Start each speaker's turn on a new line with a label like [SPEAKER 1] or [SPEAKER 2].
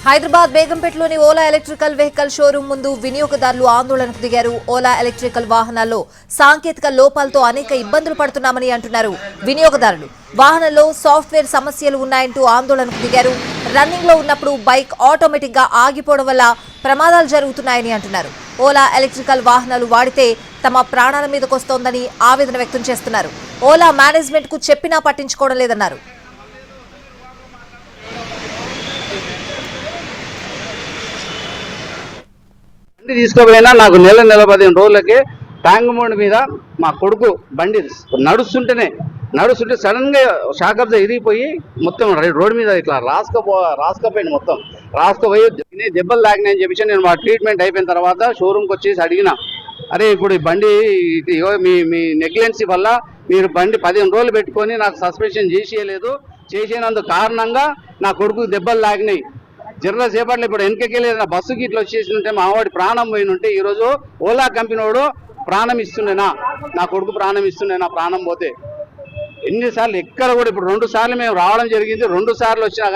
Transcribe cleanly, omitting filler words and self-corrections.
[SPEAKER 1] హైదరాబాద్ బేగంపేటలోని Ola electrical vehicle showroom ముందు వినియోగదారులు ఆందోళనకు దిగారు. ఓలా ఎలక్ట్రికల్ వాహనాల్లో సాంకేతిక లోపాలతో అనేక ఇబ్బందులు పడుతున్నామని అంటున్నారు వినియోగదారులు. వాహనంలో సాఫ్ట్వేర్ సమస్యలు ఉన్నాయంటూ ఆందోళనకు దిగారు. రన్నింగ్ లో ఉన్నప్పుడు బైక్ ఆటోమేటిక్ గా ఆగిపోవడం వల్ల ప్రమాదాలు జరుగుతున్నాయని అంటున్నారు. ఓలా ఎలక్ట్రికల్ వాహనాలు వాడితే తమ ప్రాణాల మీదకొస్తోందని ఆవేదన వ్యక్తం చేస్తున్నారు. ఓలా మేనేజ్మెంట్ కు చెప్పినా పట్టించుకోవడం లేదన్నారు.
[SPEAKER 2] తీసుకుపోయినా నాకు నెల 15 రోజులకి ట్యాంక్ మోడ్ మీద మా కొడుకు బండి నడుస్తుంటే సడన్ గా షాక్ అబ్జర్వ్ ఇరిగిపోయి మొత్తం రోడ్డు మీద ఇట్లా రాసుకపోయింది. మొత్తం రాసుకుపోయి దెబ్బలు తాగినాయని చెప్పేసి నేను మా ట్రీట్మెంట్ అయిపోయిన తర్వాత షోరూమ్కి వచ్చేసి అడిగిన, అరే ఇప్పుడు ఈ బండి మీ నెగ్లెన్సీ వల్ల మీరు బండి 15 రోజులు పెట్టుకొని నాకు సస్పెన్షన్ చేసేయలేదు. చేసేనందుకు కారణంగా నా కొడుకు దెబ్బలు తాగినాయి. జర్ర సేపట్లో ఇప్పుడు వెనకకెళ్ళి బస్సుకి ఇట్లా వచ్చేసి ఉంటే మా వాడి ప్రాణం పోయిన ఉంటే ఈరోజు ఓలా కంపెనీ వాడు ప్రాణం ఇస్తుండేనా, నా కొడుకు ప్రాణం ఇస్తుండేనా ప్రాణం పోతే. ఎన్నిసార్లు ఎక్కడ కూడా ఇప్పుడు 2 సార్లు మేము రావడం జరిగింది. 2 సార్లు వచ్చినా